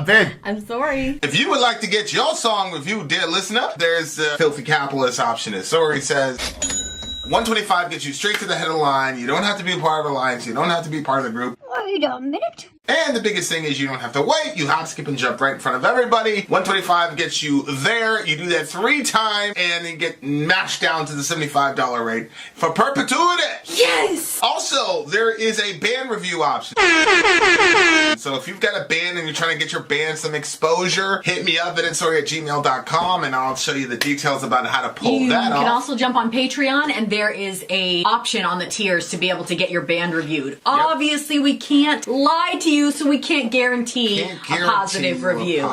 Vin. I'm Sori. If you would like to get your song reviewed, dear listener, there's the Filthy Capitalist option. As Sori says, 125 gets you straight to the head of the line. You don't have to be a part of the alliance. You don't have to be part of the group. Wait a minute. And the biggest thing is you don't have to wait. You hop, skip, and jump right in front of everybody. 125 gets you there. You do that 3 times, and you get mashed down to the $75 rate for perpetuity. Yes! Also, there is a band review option. So if you've got a band and you're trying to get your band some exposure, hit me up at villageXchange@gmail.com, and I'll show you the details about how to pull that off. You can also jump on Patreon, and there is a option on the tiers to be able to get your band reviewed. Obviously, we can't lie to you, so we can't guarantee a positive review.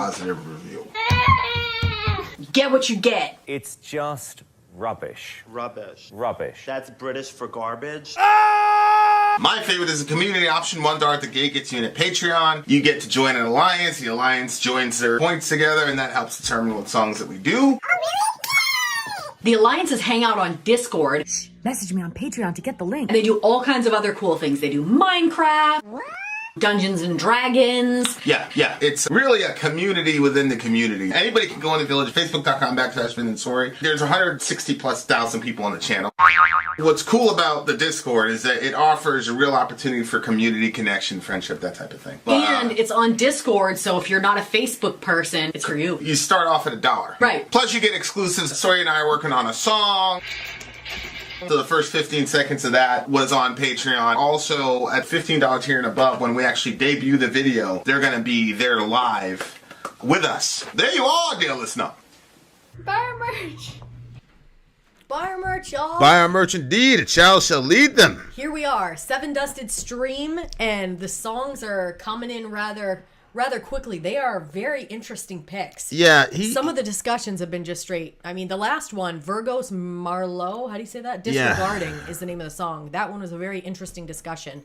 Get what you get. It's just rubbish. Rubbish. Rubbish. That's British for garbage. My favorite is the community option. $1 at the gate gets you in at Patreon. You get to join an alliance. The alliance joins their points together, and that helps determine what songs that we do. The alliances hang out on Discord. Message me on Patreon to get the link. They do all kinds of other cool things. They do Minecraft, Dungeons and Dragons. Yeah. It's really a community within the community. Anybody can go in the village, facebook.com/Vin and Sori. There's 160,000+ people on the channel. What's cool about the Discord is that it offers a real opportunity for community connection, friendship, that type of thing. And it's on Discord, so if you're not a Facebook person, it's for you. You start off at $1. Right. Plus you get exclusives. Sori and I are working on a song. So the first 15 seconds of that was on Patreon. Also, at $15 here and above, when we actually debut the video, they're going to be there live with us. There you are, dear listener. Buy our merch. Buy our merch, y'all. Buy our merch indeed. A child shall lead them. Here we are, 7 Dusted stream, and the songs are coming in rather quickly. They are very interesting picks. Yeah, some of the discussions have been just straight. I mean, the last one, Virgos Marlowe, how do you say that? Disregarding is the name of the song. That one was a very interesting discussion.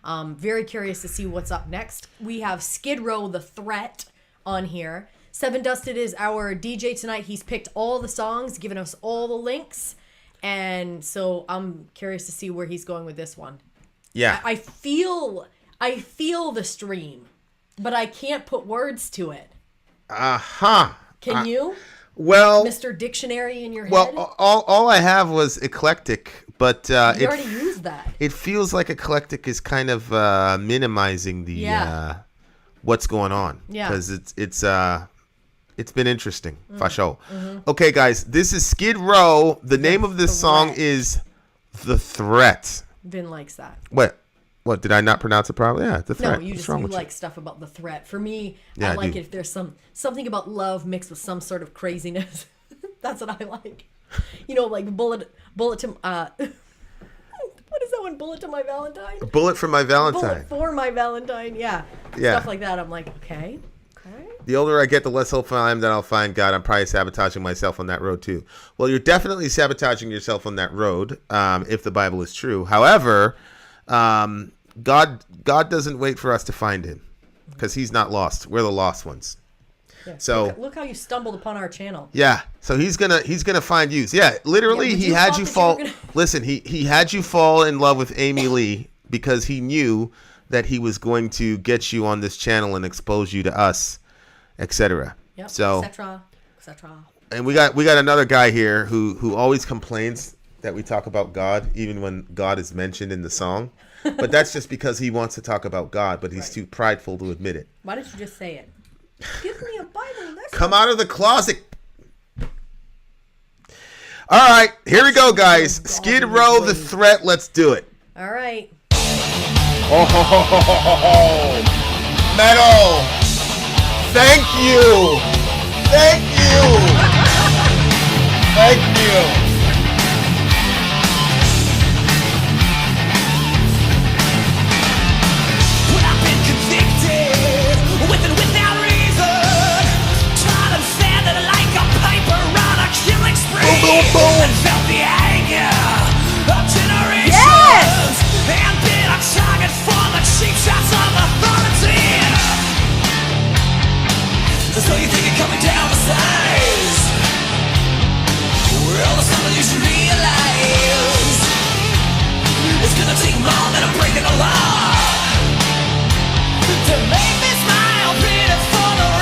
Very curious to see what's up next. We have Skid Row, The Threat on here. 7 Dusted is our DJ tonight. He's picked all the songs, given us all the links. And so I'm curious to see where he's going with this one. Yeah. I feel the stream, but I can't put words to it. Can you? Well, Mr. Dictionary in your head? Well, all I have was eclectic, but you already used that. It feels like eclectic is kind of minimizing the what's going on. Yeah. Because it's been interesting, for sure. Okay, guys, this is Skid Row. The name of this song is The Threat. Vin likes that. What, did I not pronounce it properly? Yeah, The Threat. No, you like stuff about the threat. For me, yeah, I like it if there's something about love mixed with some sort of craziness. That's what I like. You know, like bullet to what is that one? Bullet to my Valentine? Bullet for my Valentine. Bullet for my Valentine, yeah. Stuff like that. I'm like, okay. The older I get, the less hopeful I am that I'll find God. I'm probably sabotaging myself on that road too. Well, you're definitely sabotaging yourself on that road, if the Bible is true. However, God doesn't wait for us to find him, because he's not lost. We're the lost ones. Yeah. So look how you stumbled upon our channel. Yeah. So he's gonna find you. Yeah, literally, he had you fall. Listen, he had you fall in love with Amy Lee because he knew that he was going to get you on this channel and expose you to us, etc. Yep. So, etc. And we got another guy here who always complains that we talk about God, even when God is mentioned in the song. But that's just because he wants to talk about God, but he's too prideful to admit it. Why did you just say it? Give me a Bible. Come out of the closet. All right, here we go, guys. Skid Row, The Threat. Let's do it. All right. Oh, ho, ho, ho, ho, ho. Metal. Thank you. Thank you. Thank you. Boom, boom. Felt the anger of generations. Yes! And been a target for the cheap shots of authority. So you think you're coming down the sides? Well, there's something you should realize. It's gonna take more than a breaking the law to make me smile, bleeding for the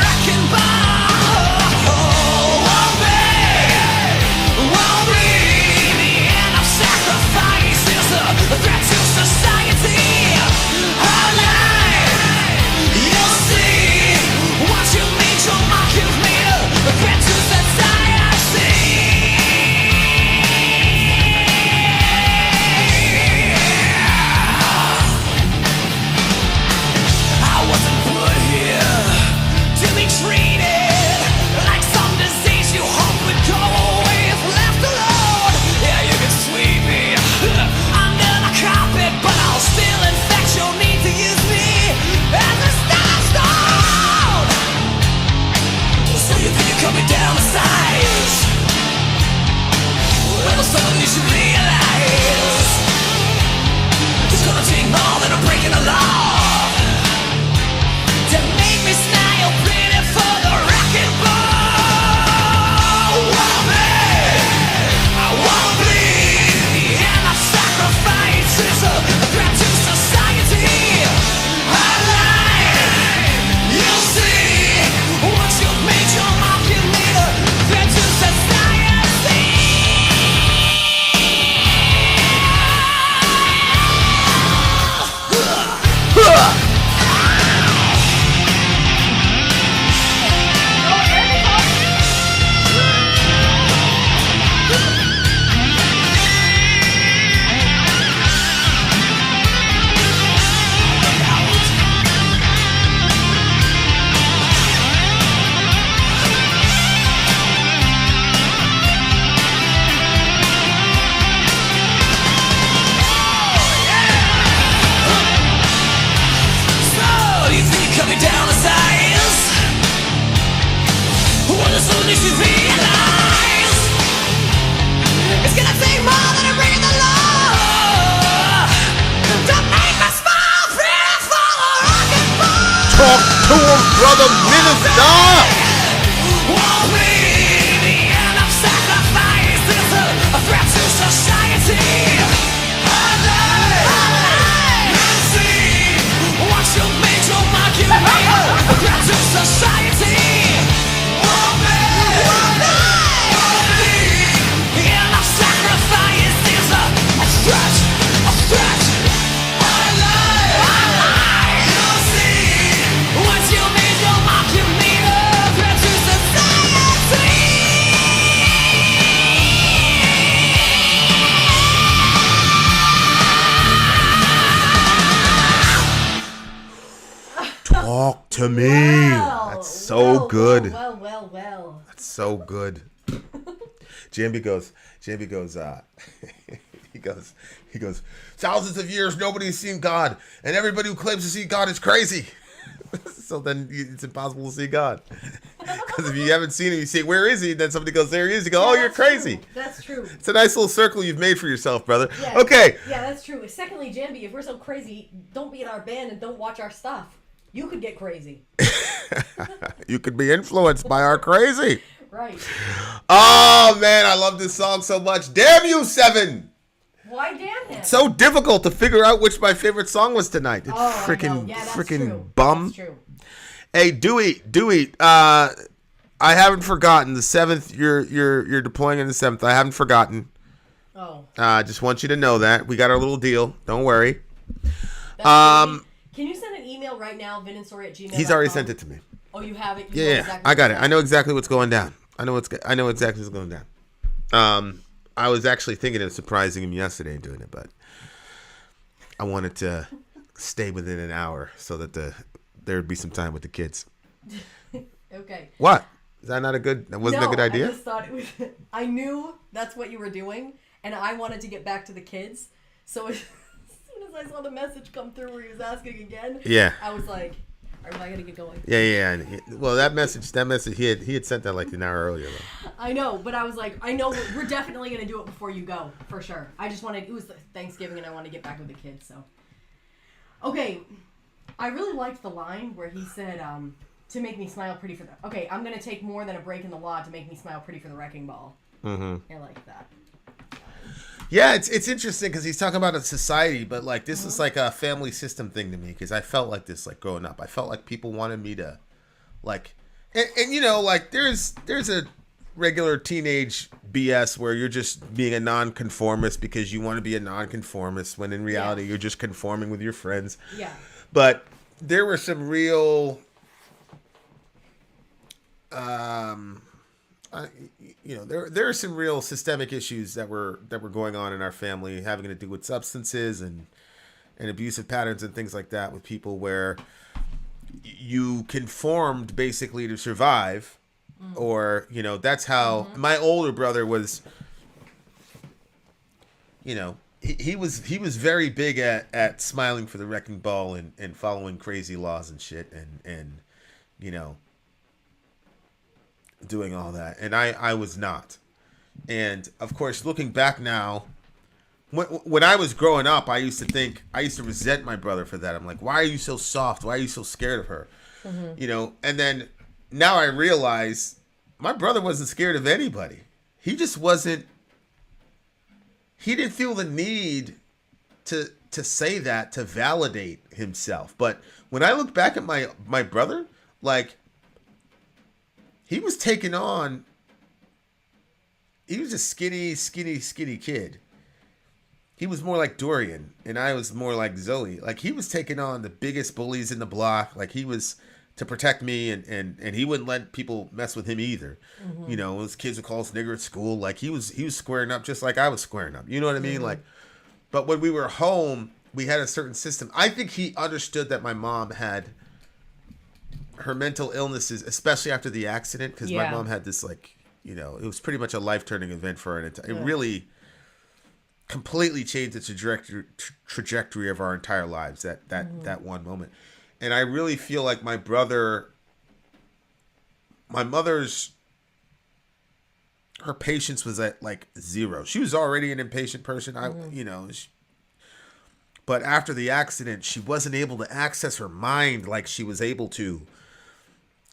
brother Minister. Won't be the end of sacrifice. It's a threat to society. Alive. You see what you made your mark, you made a threat to society. Won't be the end of sacrifice. It's a threat, a threat. Alive. You see what you made your mark, you made a threat to society. Talk to me. That's so good. Well. That's so good. Jambi goes, he goes, thousands of years nobody's seen God, and everybody who claims to see God is crazy. So then it's impossible to see God. Because if you haven't seen him, you say, where is he? And then somebody goes, there he is. You go, oh, you're crazy. True. That's true. It's a nice little circle you've made for yourself, brother. Yeah, okay. Yeah, that's true. Secondly, Jambi, if we're so crazy, don't be in our band and don't watch our stuff. You could get crazy. You could be influenced by our crazy. Right. Oh, man, I love this song so much. Damn you, Seven. Why damn him? So difficult to figure out which my favorite song was tonight. It's freaking true. bum. That's true. Hey, Dewey, I haven't forgotten the 7th. You're deploying in the 7th. I haven't forgotten. Oh. Just want you to know that we got our little deal. Don't worry. Can you send an email right now, vinandsori@gmail.com? He's already sent it to me. Oh, you have it? You know exactly I got it. I know exactly what's going down. I know exactly what's going down. I was actually thinking of surprising him yesterday and doing it, but I wanted to stay within an hour so that there'd be some time with the kids. Okay. What? Is that not a good? That wasn't a good idea. I just thought it was. I knew that's what you were doing, and I wanted to get back to the kids. So as soon as I saw the message come through where he was asking again, I was like, "Am I gonna get going?" Yeah. Well, that message, he had sent that like an hour earlier. Though. I know, but I was like, I know we're definitely gonna do it before you go for sure. I just wanted. It was Thanksgiving, and I wanted to get back with the kids. So, okay, I really liked the line where he said, "To make me smile pretty for the." Okay, I'm gonna take more than a break in the law to make me smile pretty for the wrecking ball. Mm-hmm. I like that. Yeah, it's interesting because he's talking about a society, but like this is like a family system thing to me because I felt like this like growing up. I felt like people wanted me to, like, and you know, like there's a regular teenage BS where you're just being a nonconformist because you want to be a nonconformist when in reality you're just conforming with your friends. Yeah. But there were some real, there are some real systemic issues that were going on in our family, having to do with substances and abusive patterns and things like that with people where you conformed basically to survive, or that's how my older brother was. He was very big at smiling for the wrecking ball and following crazy laws and shit and doing all that, and I was not. And of course, looking back now, when I was growing up, I used to resent my brother for that. I'm like, why are you so soft? Why are you so scared of her? Mm-hmm. And then now I realize my brother wasn't scared of anybody. He just wasn't. He didn't feel the need to say that to validate himself. But when I look back at my brother, like, he was taking on. He was a skinny kid. He was more like Dorian, and I was more like Zoe. Like, he was taking on the biggest bullies in the block. Like, he was to protect me, and he wouldn't let people mess with him either. Mm-hmm. Those kids would call us nigger at school. Like, he was squaring up just like I was squaring up. You know what I mean? Mm-hmm. Like, but when we were home, we had a certain system. I think he understood that my mom had her mental illnesses, especially after the accident, because my mom had this, like, it was pretty much a life-turning event for her. And it really completely changed the trajectory of our entire lives, that one moment. And I really feel like my mother's, her patience was at like zero. She was already an impatient person. But after the accident, she wasn't able to access her mind like she was able to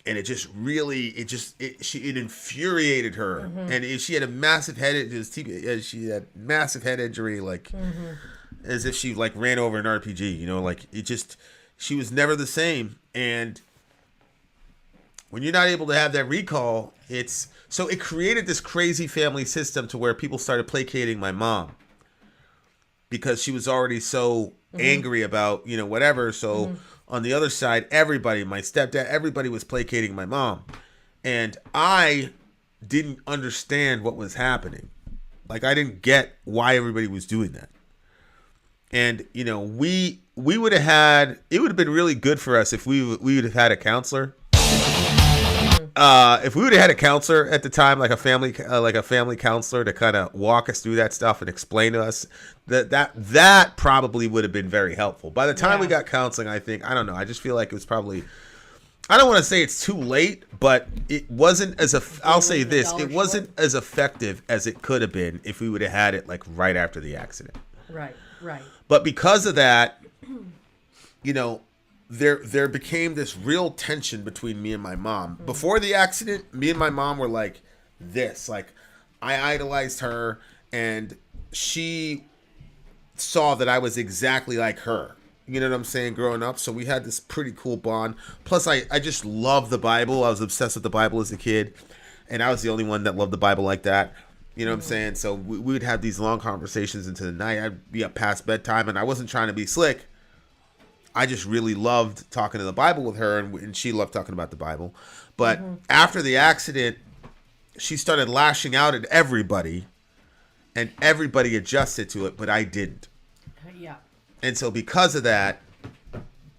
and it just really, it infuriated her, and she had a massive she had massive head injury, like as if she like ran over an RPG, you know, like she was never the same. And when you're not able to have that recall, so it created this crazy family system to where people started placating my mom because she was already so angry about, you know, whatever. So on the other side, everybody, my stepdad, everybody was placating my mom. And I didn't understand what was happening. Like, I didn't get why everybody was doing that. And, you know, we would have had, it would have been really good for us if we would have had a counselor. If we would have had a counselor at the time, like a family counselor to kind of walk us through that stuff and explain to us, that probably would have been very helpful. By the time we got counseling, I don't know, I just feel like it was probably, I don't want to say it's too late, but it wasn't I'll say this, it wasn't as effective as it could have been if we would have had it like right after the accident. Right. But because of that, you know, there became this real tension between me and my mom. Before the accident, me and my mom were like this. Like, I idolized her, and she saw that I was exactly like her. You know what I'm saying? Growing up. So we had this pretty cool bond. Plus, I just loved the Bible. I was obsessed with the Bible as a kid. And I was the only one that loved the Bible like that. You know what I'm saying? So we would have these long conversations into the night. I'd be up past bedtime, and I wasn't trying to be slick. I just really loved talking to the Bible with her, and she loved talking about the Bible. But after the accident, she started lashing out at everybody, and everybody adjusted to it, but I didn't. Yeah. And so because of that,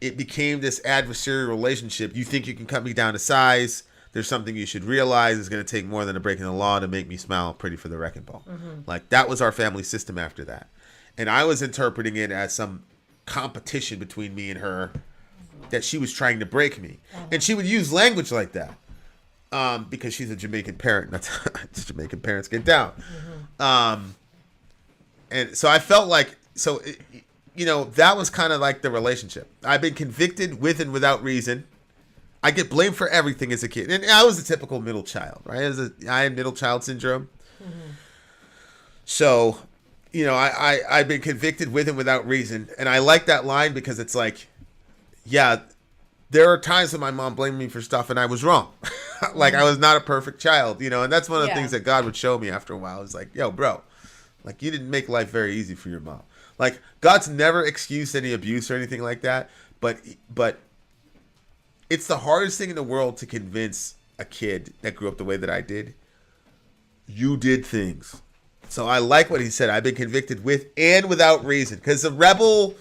it became this adversarial relationship. You think you can cut me down to size. There's something you should realize is going to take more than a break in the law to make me smile pretty for the wrecking ball. Like, that was our family system after that. And I was interpreting it as some competition between me and her, that she was trying to break me. And she would use language like that because she's a Jamaican parent. That's Jamaican parents get down. And so I felt like, you know, that was kind of like the relationship. I've been convicted with and without reason. I get blamed for everything as a kid. And I was a typical middle child, right? I had middle child syndrome. So, you know, I've been convicted with and without reason. And I like that line because it's like, yeah, there are times when my mom blamed me for stuff and I was wrong. Like, I was not a perfect child, you know, and that's one of the things that God would show me after a while. It's like, yo, bro, like, you didn't make life very easy for your mom. Like, God's never excused any abuse or anything like that. But it's the hardest thing in the world to convince a kid that grew up the way that I did. You did things. So I like what he said. I've been convicted with and without reason. Because the rebel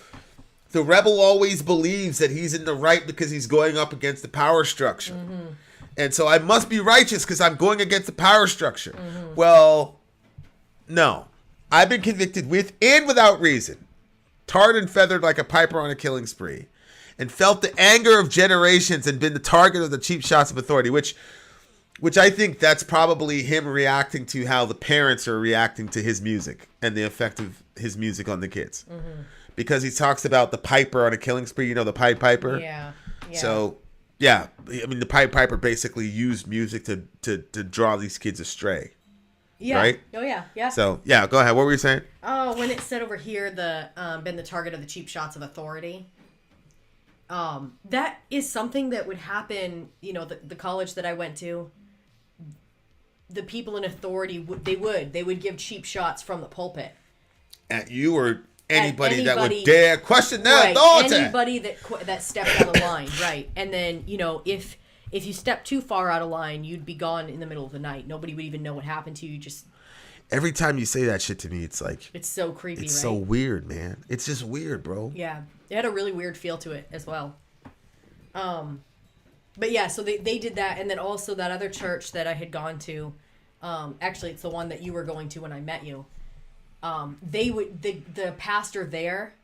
always believes that he's in the right because he's going up against the power structure. And so I must be righteous because I'm going against the power structure. Well, no. I've been convicted with and without reason. Tarred and feathered like a piper on a killing spree. And felt the anger of generations and been the target of the cheap shots of authority, which I think that's probably him reacting to how the parents are reacting to his music and the effect of his music on the kids. Because he talks about the piper on a killing spree, you know, the Pied Piper. Yeah. So, yeah, I mean, the Pied Piper basically used music to draw these kids astray. Yeah. Right? Oh, yeah. So, yeah, go ahead. What were you saying? Oh, when it said over here, been the target of the cheap shots of authority. That is something that would happen, you know, the college that I went to, the people in authority, they would give cheap shots from the pulpit. At you or anybody that would dare question their authority. Anybody that stepped out of line, right. And then, you know, if you step too far out of line, you'd be gone in the middle of the night. Nobody would even know what happened to you. Just every time you say that shit to me, it's like, it's so creepy, it's right? so weird, man. It's just weird, bro. Yeah. It had a really weird feel to it as well. But yeah, so they did that. And then also that other church that I had gone to, actually it's the one that you were going to when I met you. The pastor there,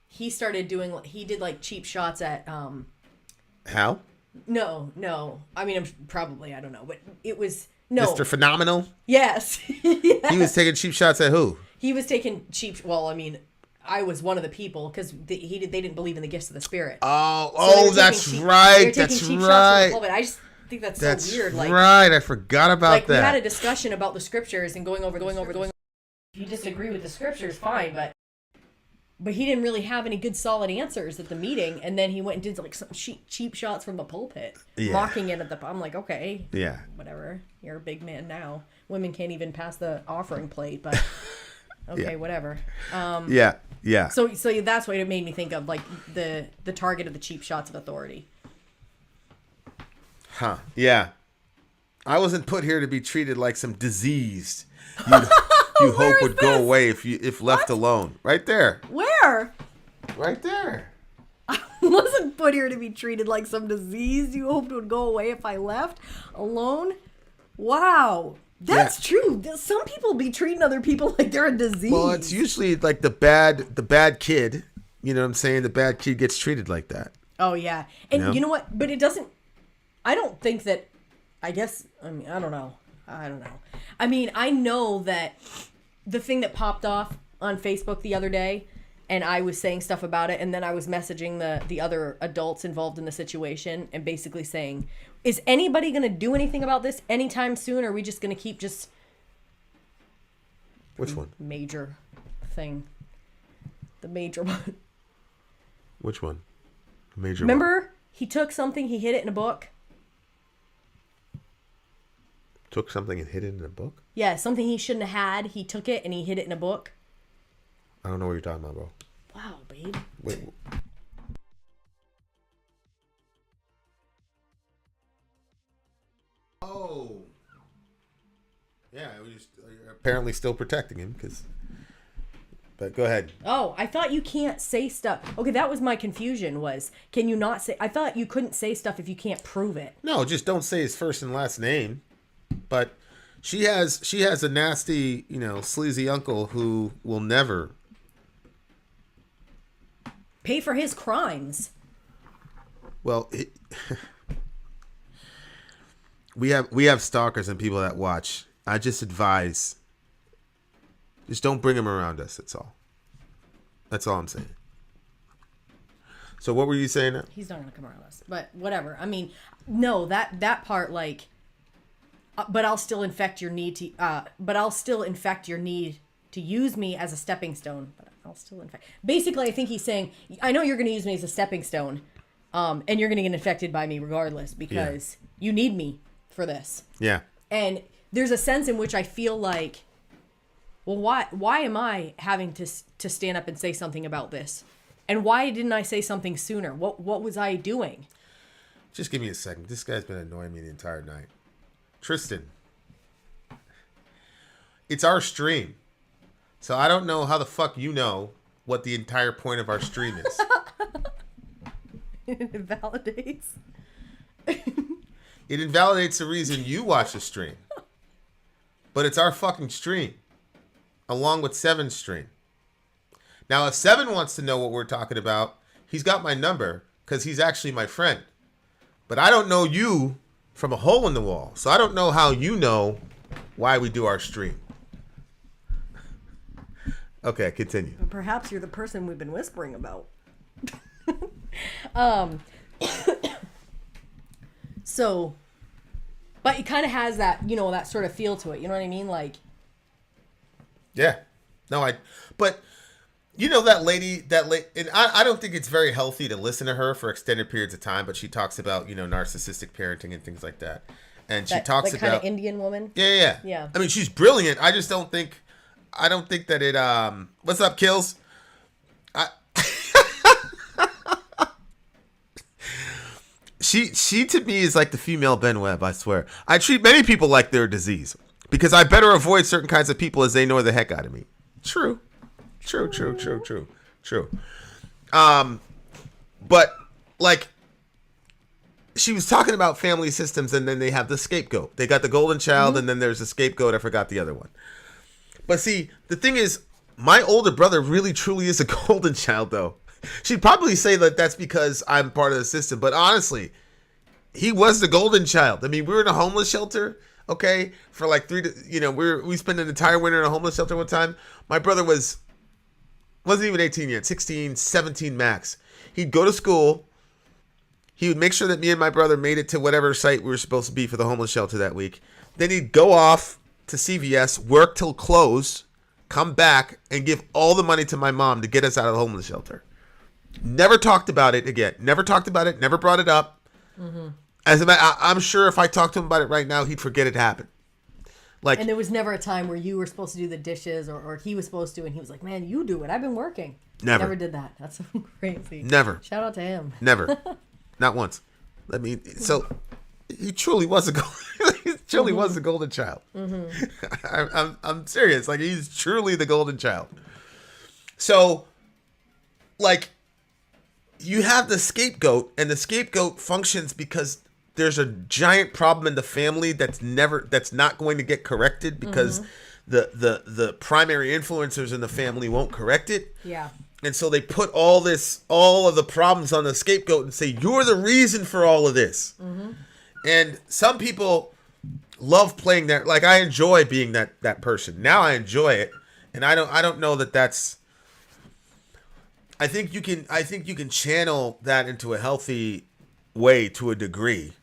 he did like cheap shots at, How? No. I mean, I don't know, but it was, no. Mr. Phenomenal? Yes. He was taking cheap shots at who? He was taking cheap, well, I mean, I was one of the people because they didn't believe in the gifts of the Spirit. That's right. That's right. I just think that's so weird. Like, right. I forgot about that. We had a discussion about the scriptures and going over. If you disagree with the scriptures, fine, but he didn't really have any good solid answers at the meeting, and then he went and did like some cheap shots from the pulpit, mocking it at the. I'm like, okay, yeah, whatever. You're a big man now. Women can't even pass the offering plate, but okay, whatever. Yeah. So that's what it made me think of, like the target of the cheap shots of authority. Huh? Yeah. I wasn't put here to be treated like some diseased you hope would go away if left alone. Right there. Where? Right there. I wasn't put here to be treated like some disease you hoped would go away if I left alone. Wow. That's true. Some people be treating other people like they're a disease. Well, it's usually like the bad kid. You know what I'm saying? The bad kid gets treated like that. Oh, yeah. And you know what? But it doesn't... I don't think that... I guess... I mean, I don't know. I mean, I know that the thing that popped off on Facebook the other day, and I was saying stuff about it, and then I was messaging the other adults involved in the situation and basically saying, is anybody going to do anything about this anytime soon, or are we just going to keep just... Which one? Major thing. The major one. Which one? Major Remember, one? he took something, he hid it in a book. Took something and hid it in a book? Yeah, something he shouldn't have had. He took it and he hid it in a book. I don't know what you're talking about, bro. Wow, babe. Wait. Oh. Yeah, you're apparently still protecting him because... But go ahead. Oh, I thought you can't say stuff. Okay, that was my confusion was, can you not say... I thought you couldn't say stuff if you can't prove it. No, just don't say his first and last name. But she has a nasty, sleazy uncle who will never... Pay for his crimes. Well, we have stalkers and people that watch. I just advise... Just don't bring him around us, that's all. That's all I'm saying. So what were you saying now? He's not going to come around us. But whatever. I mean, no, that part, like... but I'll still infect your need to... but I'll still infect your need to use me as a stepping stone. But I'll still infect... Basically, I think he's saying, I know you're going to use me as a stepping stone. And you're going to get infected by me regardless. Because you need me for this. Yeah. And there's a sense in which I feel like... Well, why am I having to stand up and say something about this? And why didn't I say something sooner? What was I doing? Just give me a second. This guy's been annoying me the entire night. Tristan. It's our stream. So I don't know how the fuck you know what the entire point of our stream is. It invalidates. It invalidates the reason you watch the stream. But it's our fucking stream. Along with Seven's stream. Now, if Seven wants to know what we're talking about, he's got my number because he's actually my friend. But I don't know you from a hole in the wall. So I don't know how you know why we do our stream. Okay, continue. Perhaps you're the person we've been whispering about. So, but it kind of has that, that sort of feel to it. You know what I mean? Like, yeah. No, but that lady, and I don't think it's very healthy to listen to her for extended periods of time, but she talks about, narcissistic parenting and things like that. And she talks about... kind of Indian woman? Yeah. I mean, she's brilliant. I just don't think that it, what's up, Kills? She to me is like the female Ben Webb, I swear. I treat many people like they're a disease. Because I better avoid certain kinds of people as they annoy the heck out of me. True. But, like, she was talking about family systems, and then they have the scapegoat. They got the golden child, and then there's the scapegoat. I forgot the other one. But see, the thing is, my older brother really, truly is a golden child, though. She'd probably say that that's because I'm part of the system. But honestly, he was the golden child. I mean, we were in a homeless shelter. Okay, for like we spent an entire winter in a homeless shelter one time. My brother was wasn't even 18 yet, 16, 17 max. He'd go to school. He would make sure that me and my brother made it to whatever site we were supposed to be for the homeless shelter that week. Then he'd go off to CVS, work till close, come back, and give all the money to my mom to get us out of the homeless shelter. Never talked about it again. Never talked about it. Never brought it up. Mm-hmm. As a matter, I'm sure if I talked to him about it right now, he'd forget it happened. Like, and there was never a time where you were supposed to do the dishes or he was supposed to, and he was like, "Man, you do it. I've been working." Never did that. That's so crazy. Never. Shout out to him. Never. Not once. So he truly was was a golden child. Mm-hmm. I'm serious. Like, he's truly the golden child. So, like, you have the scapegoat, and the scapegoat functions because there's a giant problem in the family that's not going to get corrected because the primary influencers in the family won't correct it. Yeah. And so they put all of the problems on the scapegoat and say, you're the reason for all of this. Mm-hmm. And some people love playing that. Like, I enjoy being that person. Now I enjoy it. And I don't know that that's, I think you can channel that into a healthy way to a degree.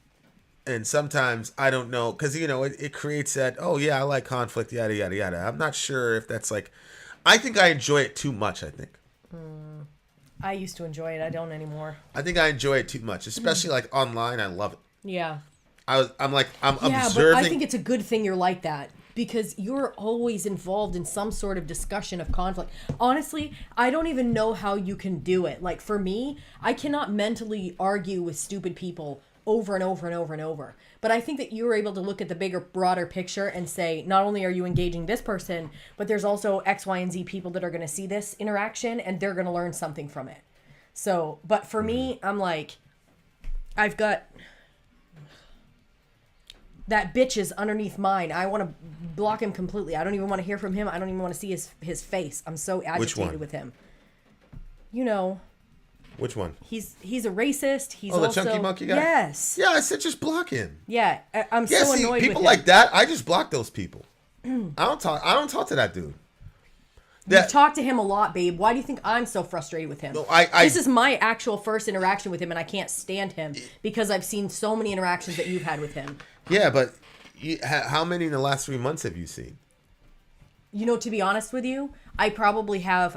And sometimes I don't know, because, it creates that, oh yeah, I like conflict, yada, yada, yada. I'm not sure if that's like, I think I enjoy it too much, I think. I used to enjoy it. I don't anymore. I think I enjoy it too much, especially like online. I love it. Yeah. I'm observing. But I think it's a good thing you're like that because you're always involved in some sort of discussion of conflict. Honestly, I don't even know how you can do it. Like, for me, I cannot mentally argue with stupid people over and over and over and over. But I think that you're able to look at the bigger, broader picture and say, not only are you engaging this person, but there's also X, Y, and Z people that are going to see this interaction and they're going to learn something from it. So, but for me, I'm like, I've got that bitch is underneath mine. I want to block him completely. I don't even want to hear from him. I don't even want to see his face. I'm so agitated with him. Which one? He's a racist. He's the also, chunky monkey guy? Yes. Yeah, I said just block him. Yeah, I'm so annoyed with him. People like that, I just block those people. I don't talk to that dude. You've talked to him a lot, babe. Why do you think I'm so frustrated with him? No, this is my actual first interaction with him, and I can't stand him because I've seen so many interactions that you've had with him. Yeah, but how many in the last 3 months have you seen? To be honest with you, I probably have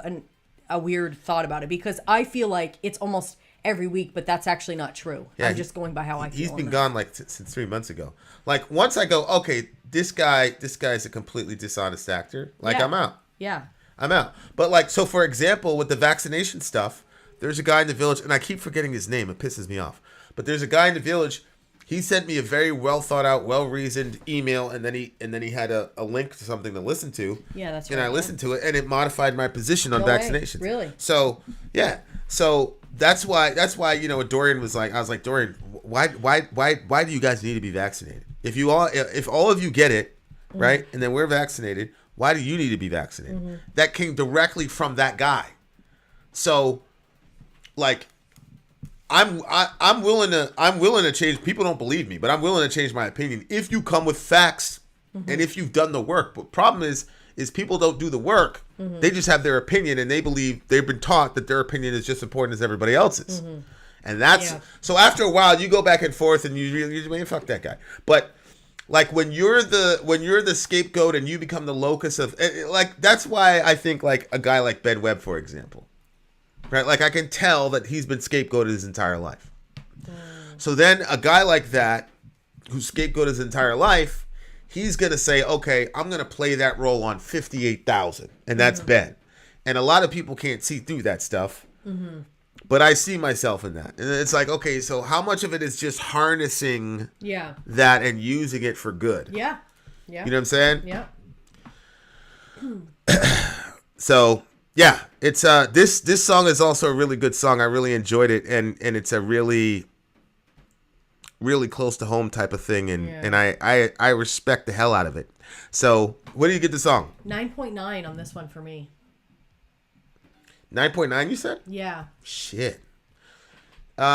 a weird thought about it because I feel like it's almost every week, but that's actually not true. Yeah, I'm just going by how I feel. He's been gone since 3 months ago. Like, once I go, okay, this guy's a completely dishonest actor. Like, I'm out. Yeah. I'm out. But like, so for example, with the vaccination stuff, there's a guy in the village, and I keep forgetting his name. It pisses me off. But there's a guy in the village. He sent me a very well thought out, well reasoned email, and then he had a link to something to listen to. Yeah, that's right. And I listened to it, and it modified my position on vaccinations. Really? So yeah. So that's why Dorian was like, I was like, Dorian, why do you guys need to be vaccinated? If all of you get it, right, and then we're vaccinated, why do you need to be vaccinated? Mm-hmm. That came directly from that guy. So, like, I'm willing to change. People don't believe me, but I'm willing to change my opinion if you come with facts and if you've done the work. But problem is people don't do the work. Mm-hmm. They just have their opinion, and they believe they've been taught that their opinion is just as important as everybody else's. Mm-hmm. And that's so. After a while, you go back and forth, and you fuck that guy. But like, when you're the scapegoat and you become the locus of, like, that's why I think like a guy like Ben Webb, for example, right? Like, I can tell that he's been scapegoated his entire life. So then a guy like that, who's scapegoated his entire life, he's gonna say, okay, I'm gonna play that role on 58,000, and that's Ben. And a lot of people can't see through that stuff. Mm-hmm. But I see myself in that. And it's like, okay, so how much of it is just harnessing that and using it for good? Yeah. Yeah. You know what I'm saying? Yeah. So, yeah, it's this song is also a really good song. I really enjoyed it, and it's a really, really close to home type of thing, and I respect the hell out of it. So, what do you get the song? 9.9 on this one for me. 9.9, you said? Yeah. Shit. Man,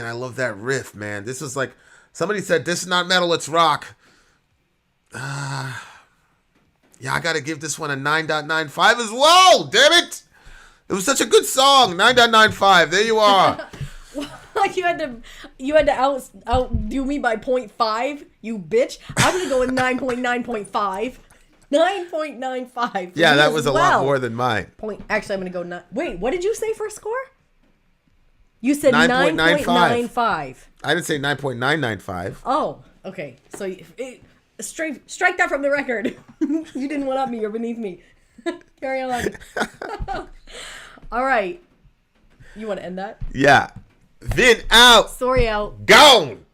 I love that riff, man. This is like, somebody said, this is not metal, it's rock. Yeah, I got to give this one a 9.95 as well. Damn it. It was such a good song. 9.95. There you are. Like you had to outdo me by 0.5, you bitch. I'm gonna go with 9.9.5. 9.95. Yeah, that was a lot more than mine. Actually, I'm gonna go 9. Wait, what did you say for a score? You said 9.95. I didn't say 9.995. Oh, okay. So strike that from the record. You didn't one up me. You're beneath me. Carry on. All right. You want to end that? Yeah. Vin out. Sori out. Gone.